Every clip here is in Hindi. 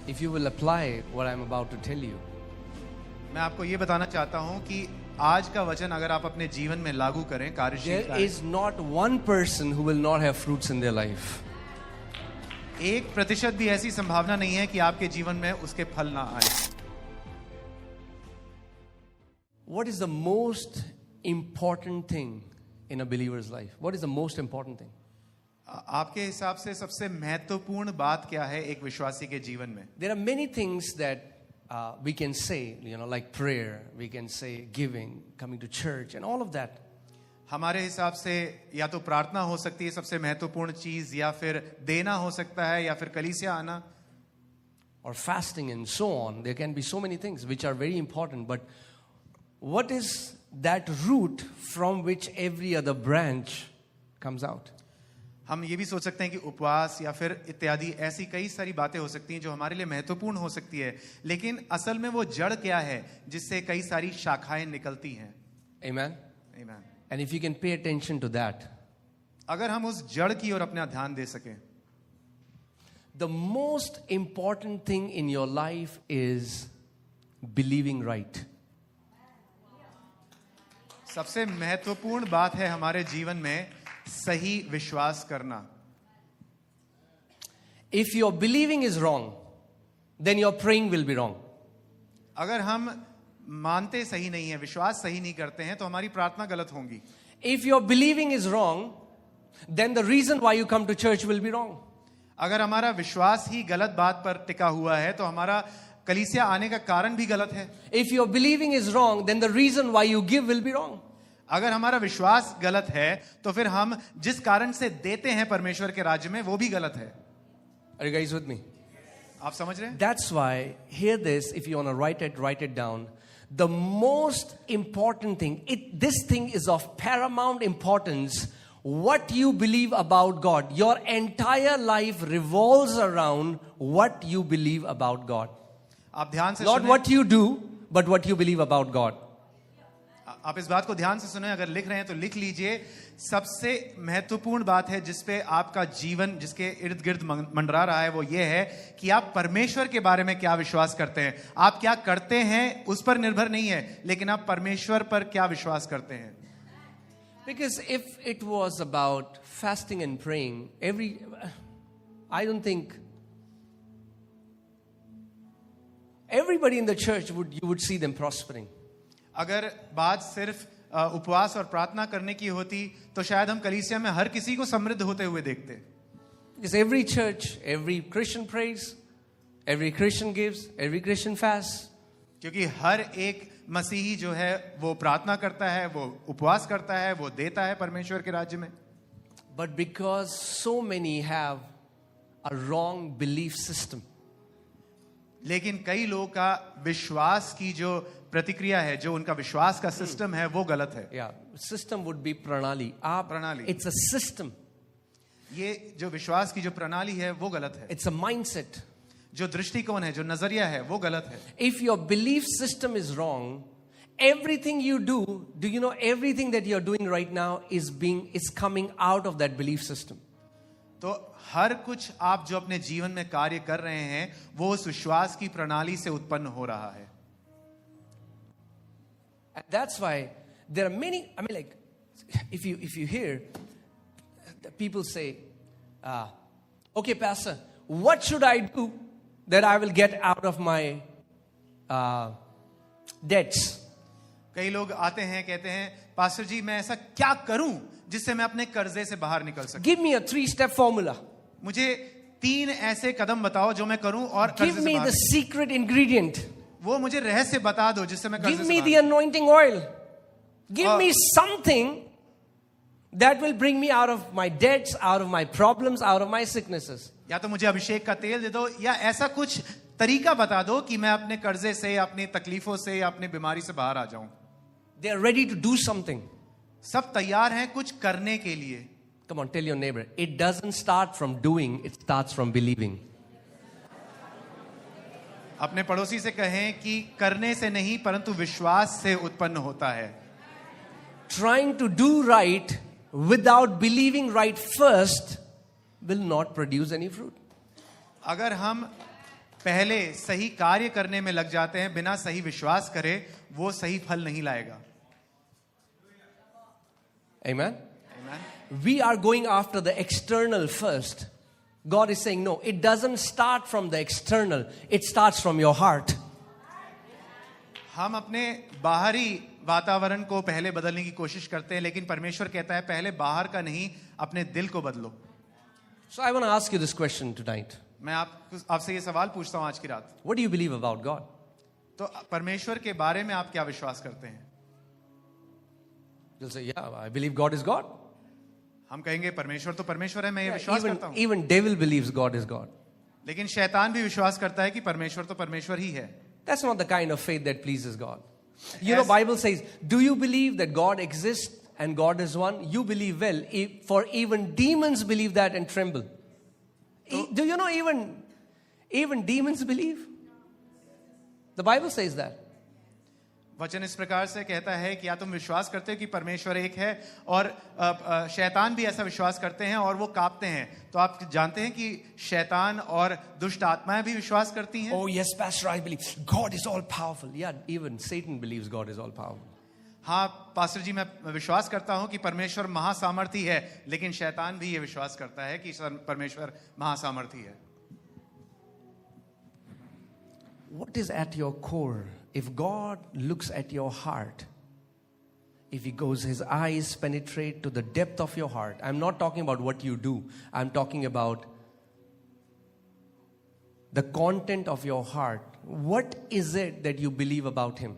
if you will apply what I'm about to tell you, मैं आपको ये बताना चाहता हूँ कि आज का वचन अगर आप अपने जीवन में लागू करें कार्यशील there is not one person who will not have fruits in their life. 1% भी ऐसी संभावना नहीं है कि आपके जीवन में उसके फल ना आए. What is the most important thing in a believer's life? What is the most important thing? आपके हिसाब से सबसे महत्वपूर्ण बात क्या है एक विश्वासी के जीवन में? There are many things that we can say, like prayer, we can say giving, coming to church, and all of that. हमारे हिसाब से या तो प्रार्थना हो सकती है सबसे महत्वपूर्ण चीज, या फिर देना हो सकता है, या फिर कलीसिया आना, or fasting and so on. There can be so many things which are very important, but what is that root from which every other branch comes out? हम ये भी सोच सकते हैं कि उपवास या फिर इत्यादि ऐसी कई सारी बातें हो सकती हैं जो हमारे लिए महत्वपूर्ण हो सकती है, लेकिन असल में वो जड़ क्या है जिससे कई सारी शाखाएं निकलती हैं. Amen? Amen. And if you can pay attention to that, अगर हम उस जड़ की ओर अपना ध्यान दे सकें, the most important thing in your life is believing right. सबसे महत्वपूर्ण बात है हमारे जीवन में सही विश्वास करना. If your believing is wrong, then your praying will be wrong. अगर हम मानते सही नहीं है, विश्वास सही नहीं करते हैं, तो हमारी प्रार्थना गलत होंगी. If your believing is wrong, then the reason why you come to church will be wrong. अगर हमारा विश्वास ही गलत बात पर टिका हुआ है तो हमारा कलीसिया आने का कारण भी गलत है. If your believing is wrong, then the reason why you give will be wrong. अगर हमारा विश्वास गलत है तो फिर हम जिस कारण से देते हैं परमेश्वर के राज्य में वो भी गलत है. Are you guys with me? आप समझ रहे हैं? That's why, hear this, if you want to write it down. The most important thing, this thing is of paramount importance. What you believe about God. Your entire life revolves around what you believe about God. आप ध्यान से Not सुनें. what you do, but what you believe about God. आप इस बात को ध्यान से सुने, अगर लिख रहे हैं तो लिख लीजिए. सबसे महत्वपूर्ण बात है जिसपे आपका जीवन जिसके इर्द गिर्द मंडरा रहा है वो ये है कि आप परमेश्वर के बारे में क्या विश्वास करते हैं. आप क्या करते हैं उस पर निर्भर नहीं है, लेकिन आप परमेश्वर पर क्या विश्वास करते हैं. Because if it was about fasting and praying, I don't think everybody in the church you would see them prospering. अगर बात सिर्फ उपवास और प्रार्थना करने की होती तो शायद हम कलीसिया में हर किसी को समृद्ध होते हुए देखते. Because every church, every Christian prays, every Christian gives, every Christian fasts. क्योंकि हर एक मसीही जो है वो प्रार्थना करता है, वो उपवास करता है, वो देता है परमेश्वर के राज्य में. But because so many have a wrong belief system, लेकिन कई लोगों का विश्वास की जो प्रतिक्रिया है, जो उनका विश्वास का सिस्टम है वो गलत है. yeah, system would be pranali. प्रणाली. It's a system. ये जो विश्वास की जो प्रणाली है वो गलत है. It's a mindset. जो दृष्टिकोण है, जो नजरिया है वो गलत है. If your belief system is wrong, everything you do you know everything that you're doing right now is coming out of that belief system. तो हर कुछ आप जो अपने जीवन में कार्य कर रहे हैं वो उस विश्वास की प्रणाली से उत्पन्न हो रहा है. And that's why there are many, if you hear people say, okay, Pastor, what should I do that I will get out of my debts? कई लोग आते हैं कहते हैं, पास्टर जी मैं ऐसा क्या करूं जिससे मैं अपने कर्जे से बाहर निकल सकूं. Give me a 3-step formula. मुझे 3 ऐसे कदम बताओ जो मैं करूं और कर्जे Give से me बाहर. the secret ingredient. वो मुझे रहस्य बता दो जिससे मैं कर्जे Give से me बाहर. the anointing oil. Give me something that will bring me out of my debts, out of my problems, out of my sicknesses. या तो मुझे अभिषेक का तेल दे दो, या ऐसा कुछ तरीका बता दो कि मैं अपने कर्जे से, अपनी तकलीफों से या अपनी बीमारी से बाहर आ जाऊं. They are ready to do something. सब तैयार हैं कुछ करने के लिए. Come on, tell your neighbor. It doesn't start from doing, it starts from believing. अपने पड़ोसी से कहें कि करने से नहीं परंतु विश्वास से उत्पन्न होता है. Trying to do right without believing right first will not produce any fruit. अगर हम पहले सही कार्य करने में लग जाते हैं बिना सही विश्वास करे, वो सही फल नहीं लाएगा. Amen? Amen. We are going after the external first. God is saying, no, it doesn't start from the external. It starts from your heart. हम अपने बाहरी वातावरण को पहले बदलने की कोशिश करते हैं, लेकिन परमेश्वर कहता है पहले बाहर का नहीं, अपने दिल को बदलो. So I want to ask you this question tonight. मैं आपसे ये सवाल पूछता हूँ आज की रात. What do you believe about God? तो परमेश्वर के बारे में आप क्या विश्वास करते हैं? You'll say, yeah, I believe God is God. हम कहेंगे परमेश्वर तो परमेश्वर है, मैं ये विश्वास करता हूँ. Even devil believes God is God. लेकिन शैतान भी विश्वास करता है कि परमेश्वर तो परमेश्वर ही है. That's not the kind of faith that pleases God. You know, Bible says, do you believe that God exists and God is one? You believe well, for even demons believe that and tremble. Do you know even demons believe? The Bible says that. वचन इस प्रकार से कहता है कि या तुम विश्वास करते हो कि परमेश्वर एक है, और शैतान भी ऐसा विश्वास करते हैं और वो कांपते हैं. तो आप जानते हैं कि शैतान और दुष्ट आत्माएं भी विश्वास करती हैं. Oh yes, Pastor, I believe God is all powerful. Yeah, even Satan believes God is all powerful. हाँ पास्टर जी, मैं विश्वास करता हूँ कि परमेश्वर महासामर्थी है, लेकिन शैतान भी ये विश्वास करता है कि परमेश्वर महासामर्थी है. What is at your core? If God looks at your heart, if his eyes penetrate to the depth of your heart, I'm not talking about what you do, I'm talking about the content of your heart. What is it that you believe about him?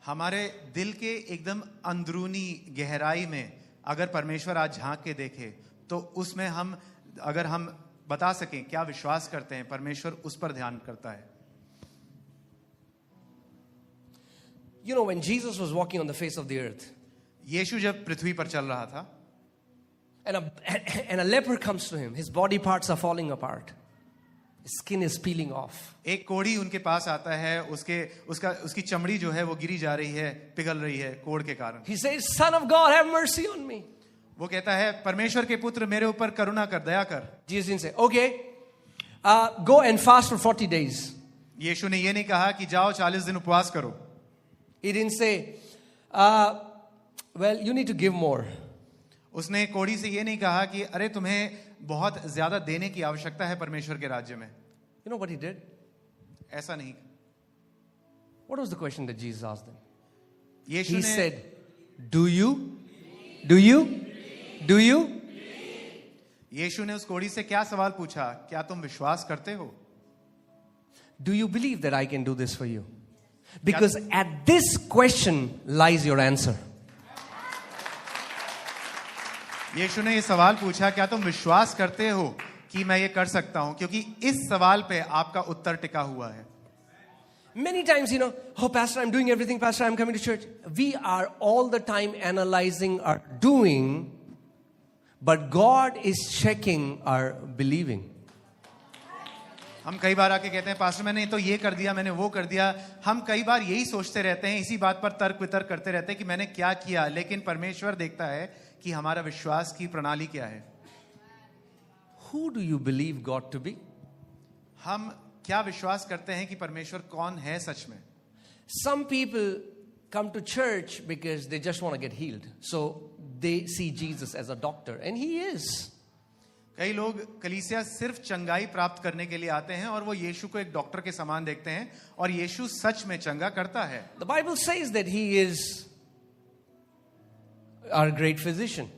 हमारे दिल के एकदम अंदरूनी गहराई में अगर परमेश्वर आज झांक के देखे, तो उसमें अगर हम बता सकें क्या विश्वास करते हैं, परमेश्वर उस पर ध्यान करता है. You know, when Jesus was walking on the face of the earth, यीशु जब पृथ्वी पर चल रहा था, and a leper comes to him, his body parts are falling apart, his skin is peeling off. एक कोढ़ी उनके पास आता है, उसकी चमड़ी जो है वो गिरी जा रही है, पिघल रही है कोढ़ के कारण. He says, Son of God, have mercy on me. वो कहता है परमेश्वर के पुत्र मेरे ऊपर करुणा कर, दया कर. Jesus didn't say, okay, go and fast for 40 days. यीशु ने ये नहीं कहा कि जाओ 40 दिन उपवास करो. He didn't say, well, you need to give more. उसने कोढ़ी से ये नहीं कहा कि अरे तुम्हें बहुत ज्यादा देने की आवश्यकता है परमेश्वर के राज्य में. You know what he did? ऐसा नहीं. What was the question that Jesus asked them? Yeshu He ने said, do you? यीशु ने उस कोढ़ी से क्या सवाल पूछा? क्या तुम विश्वास करते हो? Do you believe that I can do this for you? Because at this question lies your answer. यीशु ने ये सवाल पूछा, क्या तुम विश्वास करते हो कि मैं ये कर सकता हूं? क्योंकि इस सवाल पे आपका उत्तर टिका हुआ है. Many times, you know, oh, Pastor, I'm doing everything. Pastor, I'm coming to church. We are all the time analyzing our doing, but God is checking our believing. हम कई बार आके कहते हैं पास्टर मैंने तो ये कर दिया, मैंने वो कर दिया. हम कई बार यही सोचते रहते हैं, इसी बात पर तर्क वितर्क करते रहते हैं कि मैंने क्या किया, लेकिन परमेश्वर देखता है कि हमारा विश्वास की प्रणाली क्या है. Who do you believe God to be? हम क्या विश्वास करते हैं कि परमेश्वर कौन है सच में? Some people come to church because they just want to get healed. So they see Jesus as a doctor, and he is. कई लोग कलीसिया सिर्फ चंगाई प्राप्त करने के लिए आते हैं और वो यीशु को एक डॉक्टर के समान देखते हैं, और यीशु सच में चंगा करता है. The Bible says that he is our great physician.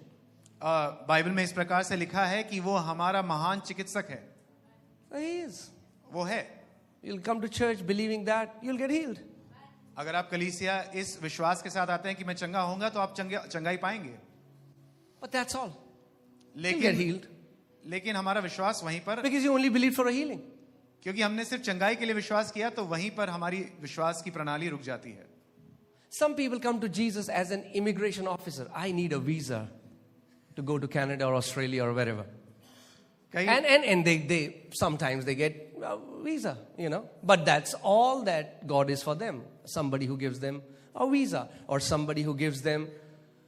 Bible में इस प्रकार से लिखा है कि वो हमारा महान चिकित्सक है. He is. वो है. You'll come to church believing that, you'll get healed. अगर आप कलीसिया इस विश्वास के साथ आते हैं कि मैं चंगा होऊंगा, तो आप चंगाई पाएंगे. But that's all. You'll get healed. लेकिन हमारा विश्वास वहीं पर, Because you only believe for a healing. क्योंकि हमने सिर्फ चंगाई के लिए विश्वास किया, तो वहीं पर हमारी विश्वास की प्रणाली रुक जाती है. Some people come to Jesus as an immigration officer. I need a visa to go to Canada or Australia or wherever. And they sometimes they get a visa, you know. But that's all that God is for them. Somebody who gives them a visa, or somebody who gives them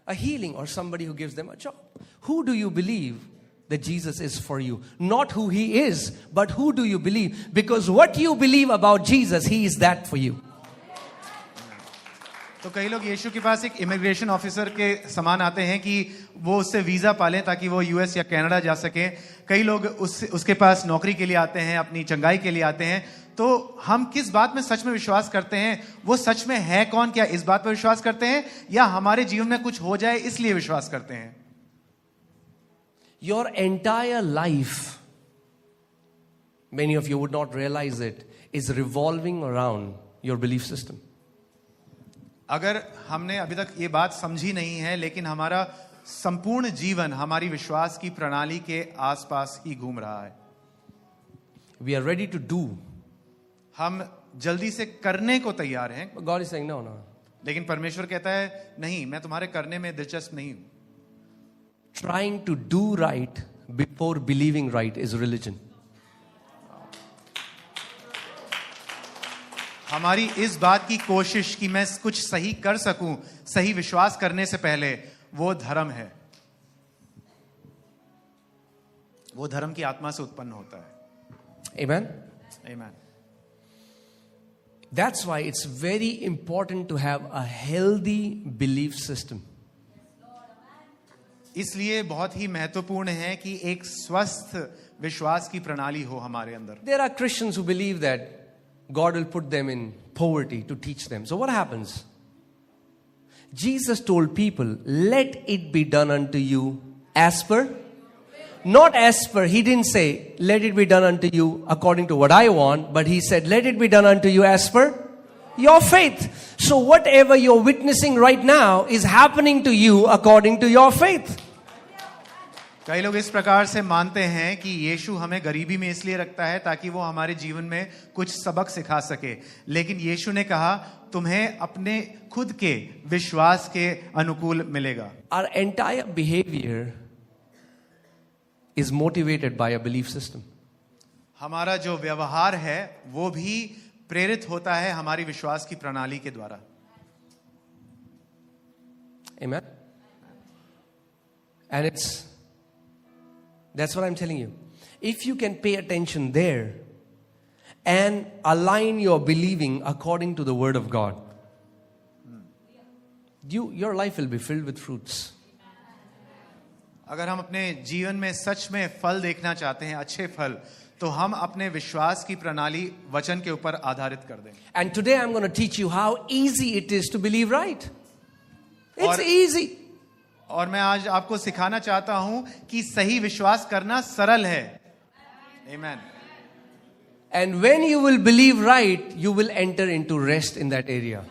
a healing, or somebody who gives them a job. Who do you believe that Jesus is for you. Not who he is, but who do you believe? Because what you believe about Jesus, he is that for you. तो कई लोग यीशु के पास एक इमिग्रेशन ऑफिसर के समान आते हैं कि वो उससे वीजा पालें ताकि वो यूएस या कनाडा जा सके. कई लोग उसके पास नौकरी के लिए आते हैं, अपनी चंगाई के लिए आते हैं. तो हम किस बात में सच में विश्वास करते हैं? वो सच में है कौन? क्या इस बात पर विश्वास करते हैं या हमारे जीवन में कुछ हो जाए इसलिए विश्वास करते हैं? Your entire life, many of you would not realize it, is revolving around your belief system. अगर हमने अभी तक ये बात समझी नहीं है, लेकिन हमारा संपूर्ण जीवन हमारी विश्वास की प्रणाली के आसपास ही घूम रहा है. We are ready to do. हम जल्दी से करने को तैयार हैं, But God is saying, no. लेकिन परमेश्वर कहता है नहीं, मैं तुम्हारे करने में दिलचस्प नहीं हूं. Trying to do right before believing right is religion. हमारी इस बात की कोशिश कि मैं कुछ सही कर सकूं, सही विश्वास करने से पहले, वो धर्म है. वो धर्म की आत्मा से उत्पन्न होता है. Amen? Amen. That's why it's very important to have a healthy belief system. इसलिए बहुत ही महत्वपूर्ण है कि एक स्वस्थ विश्वास की प्रणाली हो हमारे अंदर. There are Christians who believe that God will put them in poverty to teach them. So what happens? Jesus told people, let it be done unto you as per, not as per. He didn't say, let it be done unto you according to what I want, but he said, let it be done unto you as per your faith. So whatever you're witnessing right now is happening to you according to your faith. कई लोग इस प्रकार से मानते हैं कि यीशु हमें गरीबी में इसलिए रखता है ताकि वो हमारे जीवन में कुछ सबक सिखा सके. लेकिन यीशु ने कहा तुम्हें अपने खुद के विश्वास के अनुकूल मिलेगा. Our entire behavior is motivated by a belief system. हमारा जो व्यवहार है वो भी प्रेरित होता है हमारी विश्वास की प्रणाली के द्वारा. Amen? And that's what I'm telling you. If you can pay attention there and align your believing according to the word of God, your life will be filled with fruits. अगर हम अपने जीवन में सच में फल देखना चाहते हैं, अच्छे फल, तो हम अपने विश्वास की प्रणाली वचन के ऊपर आधारित कर दें. And today I'm going to teach you how easy it is to believe right. It's easy. और मैं आज आपको सिखाना चाहता हूं कि सही विश्वास करना सरल है. Amen. And when you will believe right, you will enter into rest in that area.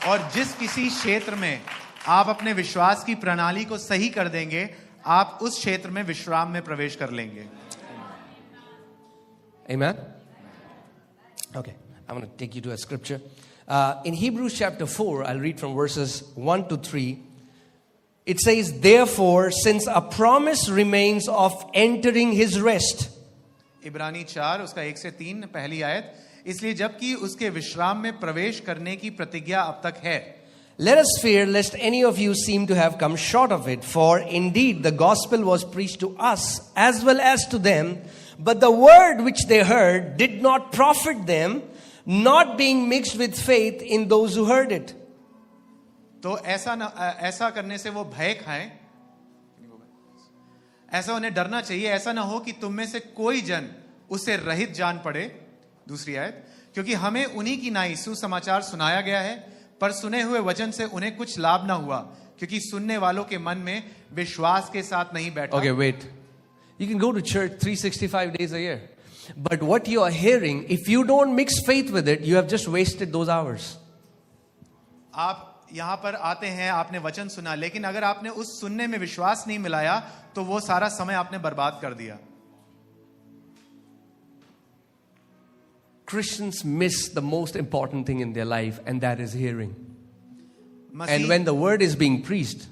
और जिस किसी क्षेत्र में आप अपने विश्वास की प्रणाली को सही कर देंगे, आप उस क्षेत्र में विश्राम में प्रवेश कर लेंगे. Amen? Okay, I'm going to take you to a scripture. In Hebrews chapter 4, I'll read from verses 1 to 3. It says, therefore, since a promise remains of entering his rest. इब्रानी 4 उसका 1 से 3 पहली आयत. इसलिए जबकि उसके विश्राम में प्रवेश करने की प्रतिज्ञा अब तक है. Let us fear lest any of you seem to have come short of it. For indeed the gospel was preached to us as well as to them. But the word which they heard did not profit them, not being mixed with faith in those who heard it. तो ऐसा करने से वो भय खाएं. ऐसा उन्हें डरना चाहिए. ऐसा ना हो कि तुम में से कोई जन उससे रहित जान पड़े. दूसरी आयत. क्योंकि हमें उन्हीं की नाई सुसमाचार सुनाया गया है, पर सुने हुए वचन से उन्हें कुछ लाभ ना हुआ, क्योंकि सुनने वालों के मन में विश्वास के साथ नहीं बैठा. Okay, wait. You can go to church 365 days a year. But what you are hearing, if you don't mix faith with it, you have just wasted those hours. आप यहां पर आते हैं, आपने वचन सुना, लेकिन अगर आपने उस सुनने में विश्वास नहीं मिलाया, तो वो सारा समय आपने बर्बाद कर दिया. Christians miss the most important thing in their life, and that is hearing. And when the word is being preached,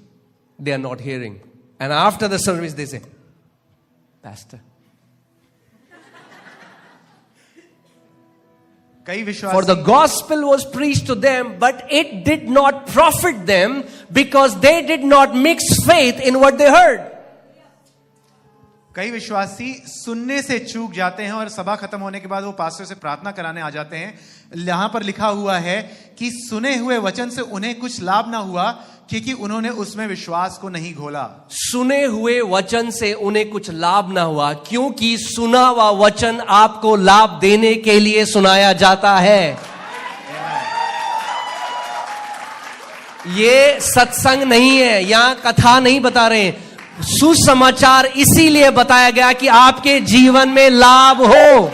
they are not hearing. And after the service, they say, Pastor, for the gospel was preached to them, but it did not profit them, because they did not mix faith in what they heard. कई विश्वासी सुनने से चूक जाते हैं और सभा खत्म होने के बाद वो पास्टर से प्रार्थना कराने आ जाते हैं. यहां पर लिखा हुआ है कि सुने हुए वचन से उन्हें कुछ लाभ ना हुआ क्योंकि उन्होंने उसमें विश्वास को नहीं घोला. सुने हुए वचन से उन्हें कुछ लाभ ना हुआ क्योंकि सुना हुआ वचन आपको लाभ देने के लिए सुनाया जाता है. ये सत्संग नहीं है, यहां कथा नहीं बता रहे हैं. सुसमाचार इसीलिए बताया गया कि आपके जीवन में लाभ हो.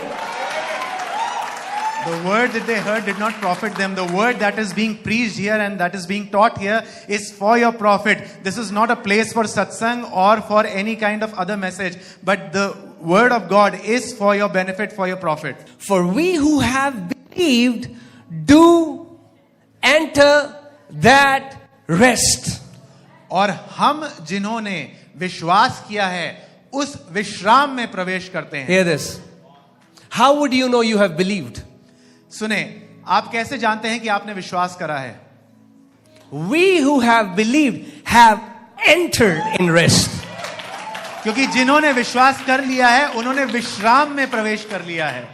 The word that they heard did not profit them. The word that is being preached here and that is being taught here is for your profit. This is not a place for satsang or for any kind of other message, but the word of God is for your benefit, for your profit. For we who have believed do enter that rest. और हम जिन्होंने विश्वास किया है उस विश्राम में प्रवेश करते हैं. Hear this. How would you know you have believed? सुने, आप कैसे जानते हैं कि आपने विश्वास करा है? We who have believed have entered in rest. क्योंकि जिन्होंने विश्वास कर लिया है उन्होंने विश्राम में प्रवेश कर लिया है.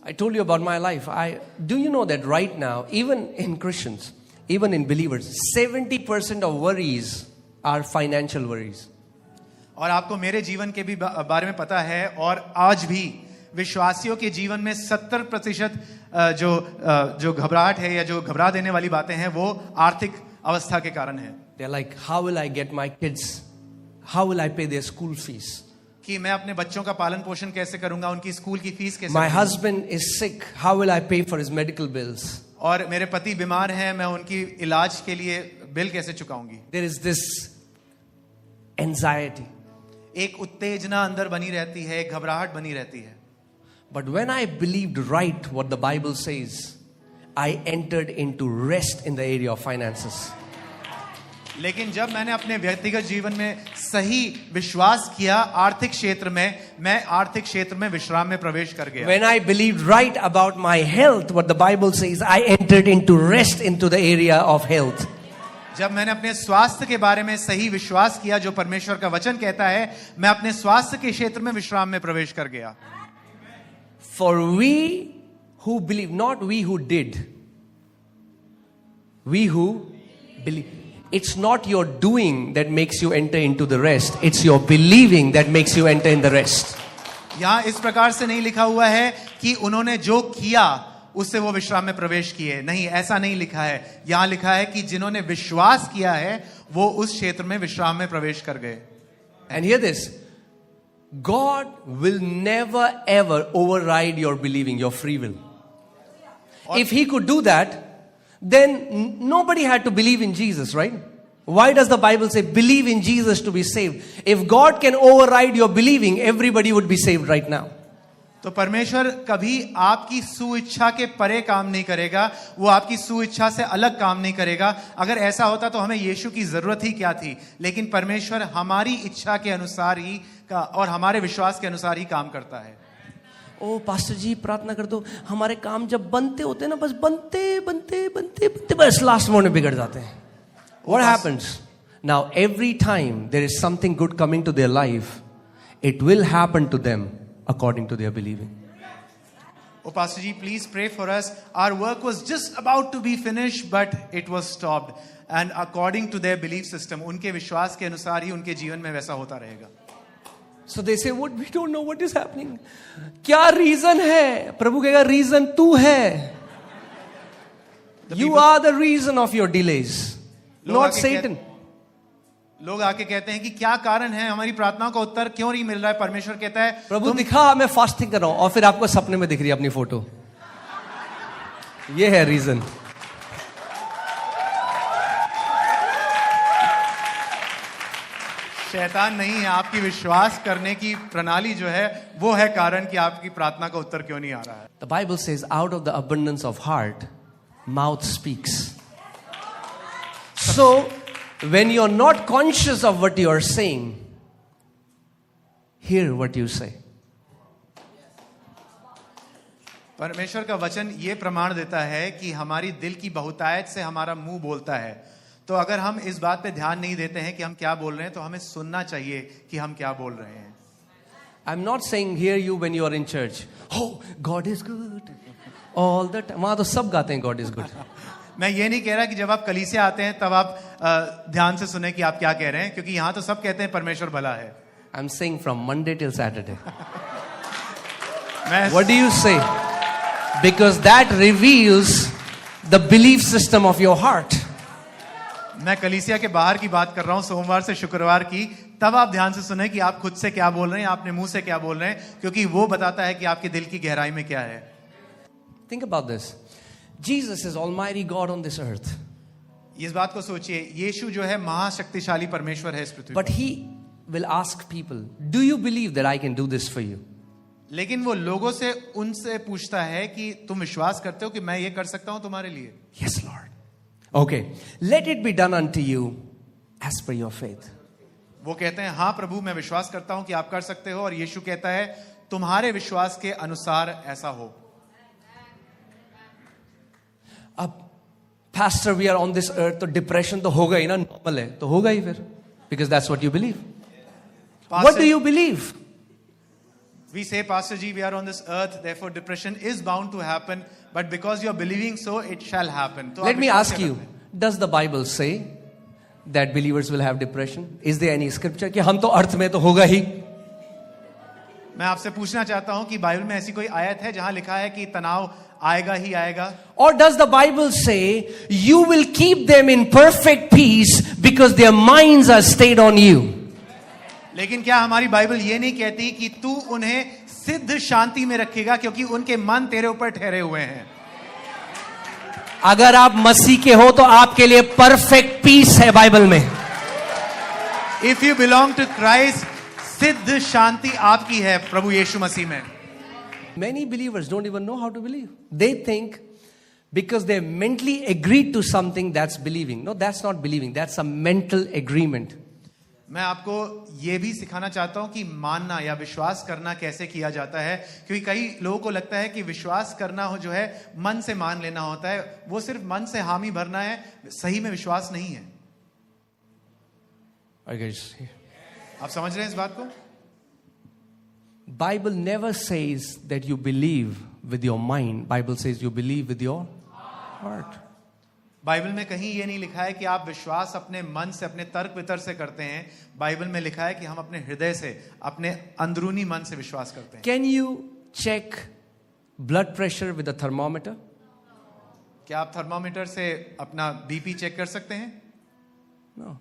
I told you about my life. Do you know that right now, even in Christians, even in believers, 70% of worries are financial worries. और आपको मेरे जीवन के भी बारे में पता है और आज भी विश्वासियों के जीवन में 70% जो घबराहट है या जो घबरा देने वाली बातें हैं वो आर्थिक अवस्था के कारण है. They're like, how will I get my kids? How will I pay their school fees? कि मैं अपने बच्चों का पालन पोषण कैसे करूंगा, उनकी स्कूल की फीस कैसे My करूंगा? husband is sick. How will I pay for his medical bills? और मेरे पति बीमार हैं, मैं उनकी इलाज के लिए बिल कैसे चुकाऊंगी? There is this anxiety. एक उत्तेजना अंदर बनी रहती है, एक घबराहट बनी रहती है. But when I believed right what the Bible says, I entered into rest in the area of finances. लेकिन जब मैंने अपने व्यक्तिगत जीवन में सही विश्वास किया आर्थिक क्षेत्र में, मैं आर्थिक क्षेत्र में विश्राम में प्रवेश कर गया. When I believed right about my health, what the Bible says, I entered into rest into the area of health. जब मैंने अपने स्वास्थ्य के बारे में सही विश्वास किया जो परमेश्वर का वचन कहता है, मैं अपने स्वास्थ्य के क्षेत्र में विश्राम में प्रवेश कर गया. For we who believe, not we who did, we who believe. It's not your doing that makes you enter into the rest. It's your believing that makes you enter in the rest. यहाँ इस प्रकार से नहीं लिखा हुआ है कि उन्होंने जो किया उससे वो विश्राम में प्रवेश किए. नहीं, ऐसा नहीं लिखा है. यहाँ लिखा है कि जिन्होंने विश्वास किया है वो उस क्षेत्र में विश्राम में प्रवेश कर गए. And hear this. God will never ever override your believing, your free will. If he could do that, then nobody had to believe in Jesus, right? Why does the Bible say believe in Jesus to be saved? If God can override your believing, everybody would be saved right now. तो परमेश्वर कभी आपकी सुइच्छा के परे काम नहीं करेगा, वो आपकी सुइच्छा से अलग काम नहीं करेगा. अगर ऐसा होता तो हमें यीशु की जरूरत ही क्या थी. लेकिन परमेश्वर हमारी इच्छा के अनुसार ही और हमारे विश्वास के अनुसार ही काम करता है. ओ पास्टर जी प्रार्थना कर दो, हमारे काम जब बनते होते ना, बस बनते बस लास्ट मोमेंट में बिगड़ जाते हैं. What happens? Now every time there is something good coming to their life, it will happen to them according to their believing. Oh Pastor ji, please pray for us. Our work was just about to be finished but it was stopped. And according to their belief system, उनके विश्वास के अनुसार ही उनके जीवन में वैसा होता रहेगा. So they say, what, we don't know what is happening. क्या reason है? प्रभु कहेगा reason तू है. You are the reason of your delays, not Satan. लोग आके कहते हैं कि क्या कारण है, हमारी प्रार्थनाओं का उत्तर क्यों नहीं मिल रहा है. परमेश्वर कहता है प्रभु दिखा मैं फास्टिंग कर रहा हूं, और फिर आपको सपने में दिख रही है अपनी फोटो. ये है रीजन. शैतान नहीं है, आपकी विश्वास करने की प्रणाली जो है वो है कारण कि आपकी प्रार्थना का उत्तर क्यों नहीं आ रहा है. The Bible says out of the abundance of heart mouth speaks. So when you're not conscious of what you are saying, hear what you say. परमेश्वर का वचन ये प्रमाण देता है कि हमारी दिल की बहुतायत से हमारा मुंह बोलता है। तो अगर हम इस बात पे ध्यान नहीं देते हैं कि हम क्या बोल रहे हैं, तो हमें सुनना चाहिए कि हम क्या बोल रहे हैं। I'm not saying hear you when you are in church. Oh, God is good. All the time. वहाँ तो सब गाते हैं God is good. मैं ये नहीं कह रहा कि जब आप कलीसिया आते हैं तब आप ध्यान से सुने कि आप क्या कह रहे हैं, क्योंकि यहाँ तो सब कहते हैं परमेश्वर भला है। I'm saying from Monday till Saturday. मैं What do you say? Because that reveals the belief system of your heart. मैं कलीसिया के बाहर की बात कर रहा हूँ, सोमवार से शुक्रवार की। तब आप ध्यान से सुने कि आप खुद से क्या बोल रहे हैं, आपने मुंह से क्या बोल रहे हैं, क्योंकि वो बताता है कि आपके दिल की गहराई में क्या है। Think about this. Jesus is Almighty God on this earth. इस बात को सोचिए, यीशु जो है महाशक्तिशाली परमेश्वर है इस पृथ्वी But पर। He will ask people, do you believe that I can do this for you? लेकिन वो लोगों से उनसे पूछता है कि तुम विश्वास करते हो कि मैं ये कर सकता हूं तुम्हारे लिए? Yes, Lord. Okay. Let it be done unto you as per your faith. वो कहते हैं हाँ प्रभु, मैं विश्वास करता हूं कि आप कर सकते हो। और यीशु कहता है तुम्हारे विश्वास के अनुसार ऐसा हो। अब pastor, we are on this earth, तो depression तो होगा ही ना, normal है, तो होगा ही फिर, because that's what you believe. What do you believe? We say, Pastor Ji, we are on this earth, therefore depression is bound to happen, but because you are believing so, it shall happen. तो Let आप me विश्वास ask क्या you, करते हैं? does the Bible say that believers will have depression? Is there any scripture कि हम तो अर्थ में तो होगा ही? मैं आपसे पूछना चाहता हूं कि बाइबल में ऐसी कोई आयत है जहां लिखा है कि तनाव आएगा ही आएगा? Or does the Bible say you will keep them in perfect peace because their minds are stayed on you? लेकिन क्या हमारी बाइबल ये नहीं कहती कि तू उन्हें सिद्ध शांति में रखेगा क्योंकि उनके मन तेरे ऊपर ठहरे हुए हैं? अगर आप मसीह के हो तो आपके लिए परफेक्ट पीस है बाइबल में। If you belong to Christ, सिद्ध शांति आपकी है प्रभु यीशु मसीह में। Many believers don't even know how to believe. They think because they mentally agreed to something, that's believing. No, that's not believing. That's a mental agreement. मैं आपको ये भी सिखाना चाहता हूं कि मानना या विश्वास करना कैसे किया जाता है, क्योंकि कई लोगों को लगता है कि विश्वास करना हो जो है मन से मान लेना होता है। वो सिर्फ मन से हामी भरना है, सही में विश्वास नहीं है। आप समझ रहे हैं इस बात को? Bible never says that you believe with your mind. Bible says you believe with your heart. Bible में कहीं ये नहीं लिखा है कि आप विश्वास अपने मन से, अपने तर्क वितर्क से करते हैं। बाइबल में लिखा है कि हम अपने हृदय से, अपने अंदरूनी मन से विश्वास करते हैं। Can you check blood pressure with a thermometer? क्या आप थर्मामीटर से अपना बीपी चेक कर सकते हैं? No.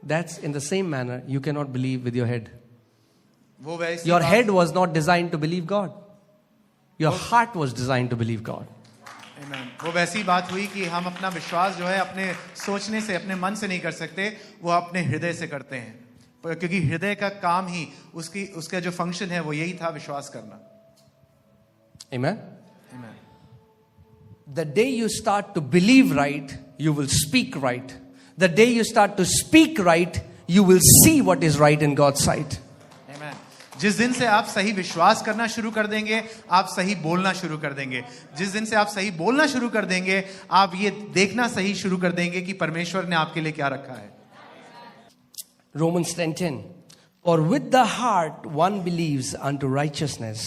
That's in the same manner you cannot believe with your head. वो वैसी Your बात- head was not designed to believe God. Your heart was designed to believe God. Amen. वो वैसी बात हुई कि हम अपना विश्वास जो है अपने सोचने से, अपने मन से नहीं कर सकते, वो अपने हृदय से करते हैं, क्योंकि हृदय का काम ही उसका जो फंक्शन है वो यही था, विश्वास करना। Amen? Amen. The day you start to believe right, you will speak right. The day you start to speak right, you will see what is right in God's sight. Amen. जिस दिन से आप सही विश्वास करना शुरू कर देंगे, आप सही बोलना शुरू कर देंगे। जिस दिन से आप सही बोलना शुरू कर देंगे, आप ये देखना सही शुरू कर देंगे कि परमेश्वर ने आपके लिए क्या रखा है। Romans 10:10. For with the heart one believes unto righteousness,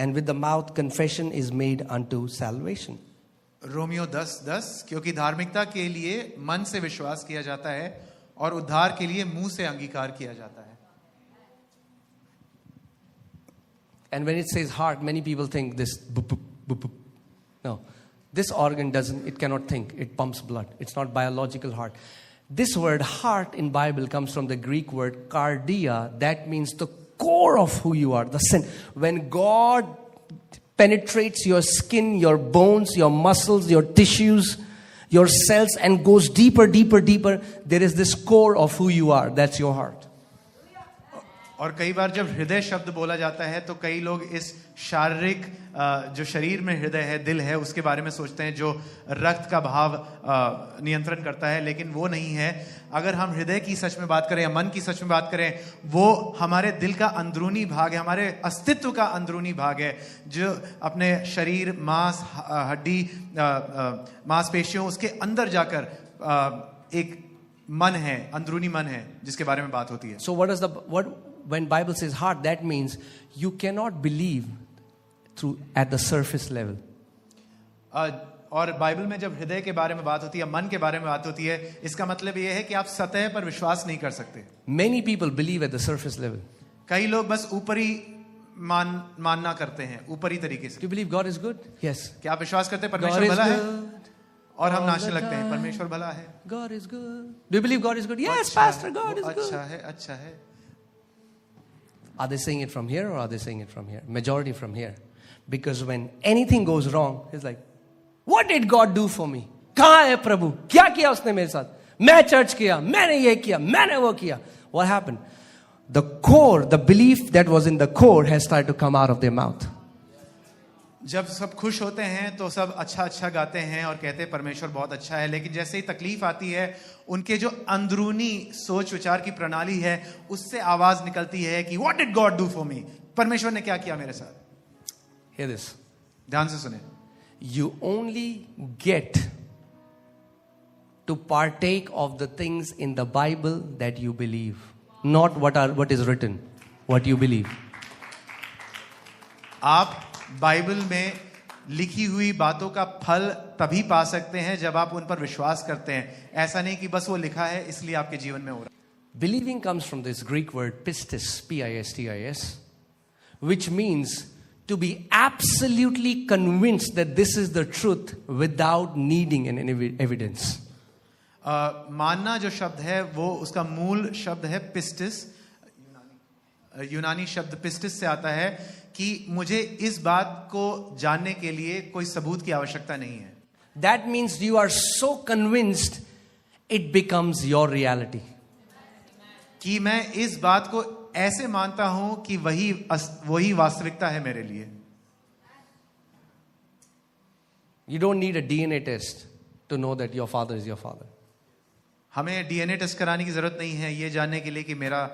and with the mouth confession is made unto salvation. Romeo 10:10, क्योंकि धार्मिकता के लिए मन से विश्वास किया जाता है और उद्धार के लिए मुंह से अंगीकार किया जाता है। And when it says heart, many people think this boop, boop, boop, boop. No, this organ doesn't, it cannot think, it pumps blood. It's not biological heart. This word heart in Bible comes from the Greek word cardia. That means the core of who you are, the sin. When God penetrates your skin, your bones, your muscles, your tissues, your cells, and goes deeper, deeper, deeper, there is this core of who you are. That's your heart. और कई बार जब हृदय शब्द बोला जाता है तो कई लोग इस शारीरिक जो शरीर में हृदय है, दिल है, उसके बारे में सोचते हैं, जो रक्त का भाव नियंत्रण करता है, लेकिन वो नहीं है। अगर हम हृदय की सच में बात करें या मन की सच में बात करें, वो हमारे दिल का अंदरूनी भाग है, हमारे अस्तित्व का अंदरूनी भाग है, जो अपने शरीर, मांस, हड्डी, मांसपेशियों, उसके अंदर जाकर एक मन है, अंदरूनी मन है, जिसके बारे में बात होती है। So when Bible says heart, that means you cannot believe through at the surface level. और बाइबल में जब हृदय के बारे में बात होती है, मन के बारे में बात होती है, इसका मतलब ये है कि आप सतह पर विश्वास नहीं कर सकते। Many people believe at the surface level. कई लोग बस ऊपरी मानना करते हैं, ऊपरी तरीके से। Do you believe God is good? Yes. क्या आप विश्वास करते हैं God परमेश्वर is भला है? good. और हम all नाचने the लगते हैं, time. परमेश्वर भला है। God is good. Do you believe God is good? Yes, अच्छा Pastor, है, God वो is good. अच्छा है, अच्छा है। Are they saying it from here or are they saying it from here? Majority from here. Because when anything goes wrong, it's like, what did God do for me? कहाँ है प्रभु? क्या किया उसने मेरे साथ? मैं चर्च किया, मैंने ये किया, मैंने वो किया. What happened? The core, the belief that was in the core has started to come out of their mouth. जब सब खुश होते हैं तो सब अच्छा अच्छा गाते हैं और कहते हैं परमेश्वर बहुत अच्छा है, लेकिन जैसे ही तकलीफ आती है, उनके जो अंदरूनी सोच विचार की प्रणाली है, उससे आवाज निकलती है कि what did God do for me? परमेश्वर ने क्या किया मेरे साथ? Hear this. ध्यान से सुने। You only get to partake of the things in the Bible that you believe, not what is written, what you believe. आप बाइबल में लिखी हुई बातों का फल तभी पा सकते हैं जब आप उन पर विश्वास करते हैं। ऐसा नहीं कि बस वो लिखा है इसलिए आपके जीवन में हो रहा है। Believing comes from this Greek word pistis, P-I-S-T-I-S, which means to be absolutely convinced that this is the truth without needing an evidence. मानना जो शब्द है वो उसका मूल शब्द है पिस्टिस, यूनानी शब्द पिस्टिस से आता है कि मुझे इस बात को जानने के लिए कोई सबूत की आवश्यकता नहीं है। That means you are so convinced it becomes your reality. कि मैं इस बात को ऐसे मानता हूं कि वही वास्तविकता है मेरे लिए। You don't need a DNA test to know that your father is your father. हमें डीएनए टेस्ट कराने की जरूरत नहीं है ये जानने के लिए कि मेरा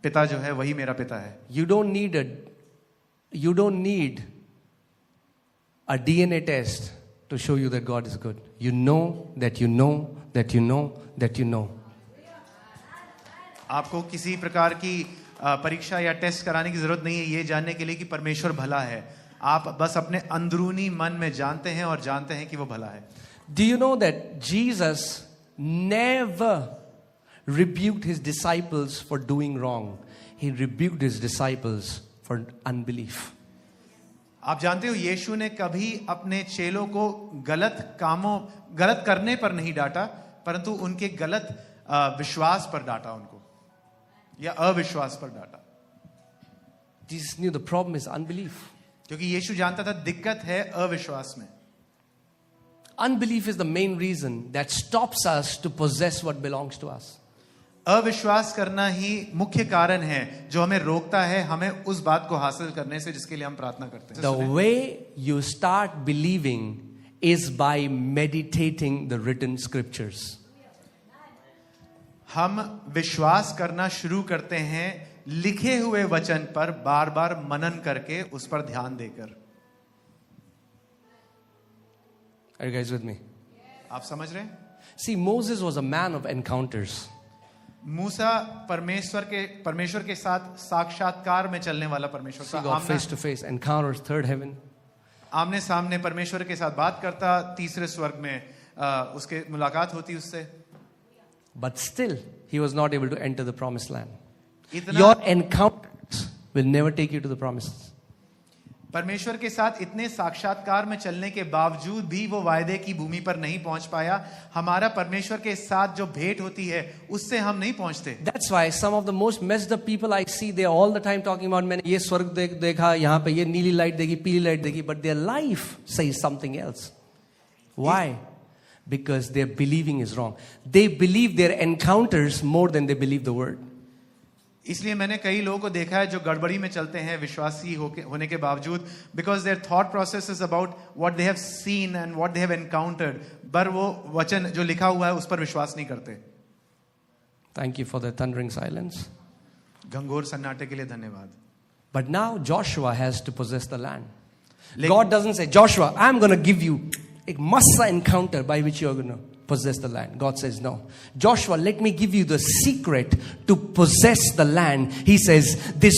पिता जो है वही मेरा पिता है। You don't need a DNA test to show you that God is good. You know that you know that you know that you know. आपको किसी प्रकार की परीक्षा या टेस्ट कराने की जरूरत नहीं है ये जानने के लिए कि परमेश्वर भला है। आप बस अपने अंदरूनी मन में जानते हैं और जानते हैं कि वो भला है। Do you know that Jesus never rebuked his disciples for doing wrong? He rebuked his disciples for unbelief. आप जानते हो यीशु ने कभी अपने चेलों को गलत करने पर नहीं डांटा, परंतु उनके गलत विश्वास पर डांटा, उनको या अविश्वास पर डांटा। Jesus knew the problem is unbelief. क्योंकि यीशु जानता था दिक्कत है अविश्वास में। Unbelief is the main reason that stops us to possess what belongs to us. अविश्वास करना ही मुख्य कारण है जो हमें रोकता है हमें उस बात को हासिल करने से जिसके लिए हम प्रार्थना करते हैं। The way you start believing is by meditating the written scriptures. हम विश्वास करना शुरू करते हैं लिखे हुए वचन पर बार-बार मनन करके उस पर ध्यान देकर। Are you guys with me? आप समझ रहे हैं? See, Moses was a man of encounters. मूसा परमेश्वर के साथ साक्षात्कार में चलने वाला परमेश्वर See था। God face to face, encounters, third heaven. आमने सामने परमेश्वर के साथ बात करता, तीसरे स्वर्ग में उसके मुलाकात होती उससे। But still, he was not able to enter the promised land. इतना Your encounters will never take you to the promises. परमेश्वर के साथ इतने साक्षात्कार में चलने के बावजूद भी वो वायदे की भूमि पर नहीं पहुंच पाया। हमारा परमेश्वर के साथ जो भेंट होती है उससे हम नहीं पहुंचते। That's why some of the most messed up people I see, they are all the time talking about मैंने ये स्वर्ग देखा, यहाँ पे ये नीली लाइट देखी, पीली लाइट देखी, but their life says something else. Why? Because their believing is wrong. They believe their encounters more than they believe the word. इसलिए मैंने कई लोगों को देखा है जो गड़बड़ी में चलते हैं विश्वासी होने के बावजूद, because there thought process is about what they have seen and what they have encountered, पर वो वचन जो लिखा हुआ है उस पर विश्वास नहीं करते. Thank you for the thundering silence. घंघोर सन्नाटे के लिए धन्यवाद. But now Joshua has to possess the land. लेकिन- God doesn't say, Joshua, I'm going to give you a massa encounter by which you're going to possess the land. God says, no. Joshua, let me give you the secret to possess the land. He says, this